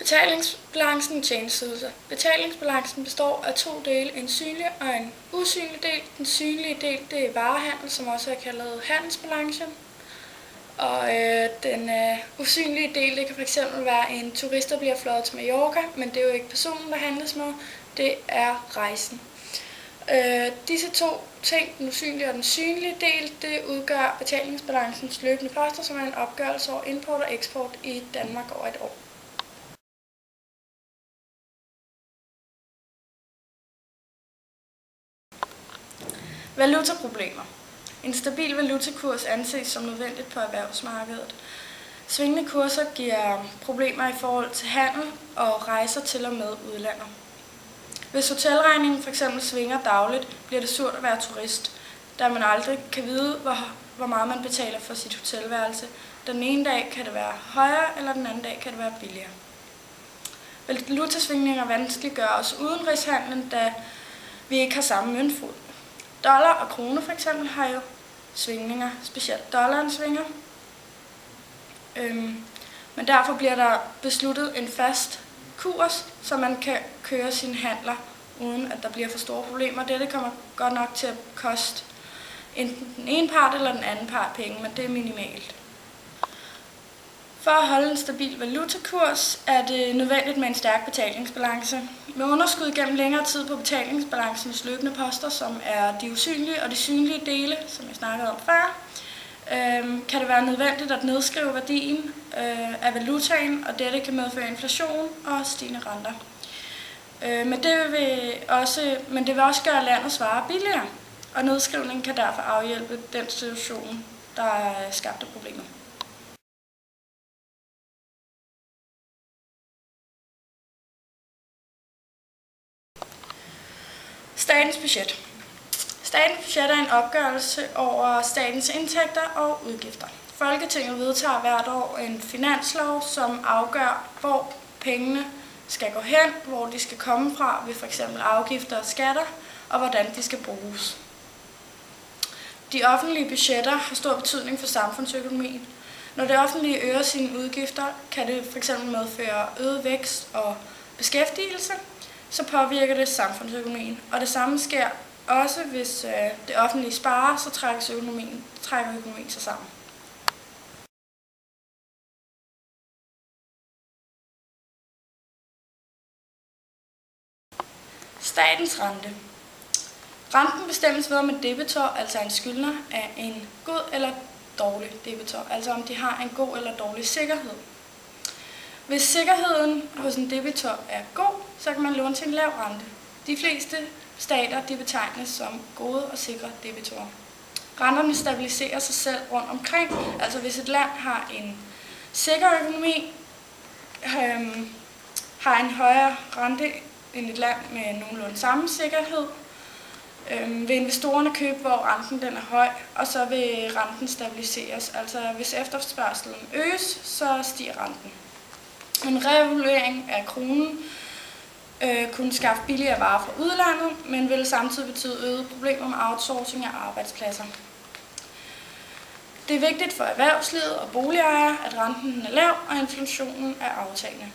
Betalingsbalancen i tjenesteydelser. Betalingsbalancen består af to dele, en synlig og en usynlig del. Den synlige del, det er varehandel, som også er kaldet handelsbalance. Og den usynlige del, det kan fx være en turist, der bliver fløjet til Mallorca, men det er jo ikke personen, der handles med, det er rejsen. Disse to ting, den usynlige og den synlige del, det udgør betalingsbalancens løbende poster, som er en opgørelse over import og eksport i Danmark over et år. Valutaproblemer. En stabil valutakurs anses som nødvendigt på erhvervsmarkedet. Svingende kurser giver problemer i forhold til handel og rejser til og med udlandet. Hvis hotelregningen f.eks. svinger dagligt, bliver det surt at være turist, da man aldrig kan vide, hvor meget man betaler for sit hotelværelse. Den ene dag kan det være højere, eller den anden dag kan det være billigere. Valutasvingninger vanskeliggør os udenrigshandlen, da vi ikke har samme møntfod. Dollar og krone f.eks. har jo svingninger, specielt dollaren svinger. Men derfor bliver der besluttet en fast kurs, så man kan køre sine handler, uden at der bliver for store problemer. Dette kommer godt nok til at koste enten den ene part eller den anden part penge, men det er minimalt. For at holde en stabil valutakurs er det nødvendigt med en stærk betalingsbalance. Med underskud gennem længere tid på betalingsbalancens løbende poster, som er de usynlige og de synlige dele, som jeg snakkede om før, kan det være nødvendigt at nedskrive værdien af valutaen, og dette kan medføre inflation og stigende renter. Men det vil også gøre landets varer billigere, og nedskrivningen kan derfor afhjælpe den situation, der er skabt af problemet. Statens budget. Statens budget er en opgørelse over statens indtægter og udgifter. Folketinget vedtager hvert år en finanslov, som afgør, hvor pengene skal gå hen, hvor de skal komme fra ved f.eks. afgifter og skatter, og hvordan de skal bruges. De offentlige budgetter har stor betydning for samfundsøkonomien. Når det offentlige øger sine udgifter, kan det f.eks. medføre øget vækst og beskæftigelse, så påvirker det samfundsøkonomien. Og det samme sker også, hvis det offentlige sparer, så trækker økonomien sig sammen. Statens rente. Renten bestemmes ved, om en debitor, altså en skyldner, er en god eller dårlig debitor, altså om de har en god eller dårlig sikkerhed. Hvis sikkerheden hos en debitor er god, så kan man låne til en lav rente. De fleste stater betegnes som gode og sikre debitorer. Renterne stabiliserer sig selv rundt omkring, altså hvis et land har en sikker økonomi, har en højere rente end et land med nogenlunde samme sikkerhed, vil investorerne købe, hvor renten den er høj, og så vil renten stabiliseres. Altså hvis efterspørgselen øges, så stiger renten. En revaluering af kronen kunne skaffe billigere varer fra udlandet, men ville samtidig betyde øgede problemer med outsourcing af arbejdspladser. Det er vigtigt for erhvervslivet og boligejere, at renten er lav og inflationen er aftagende.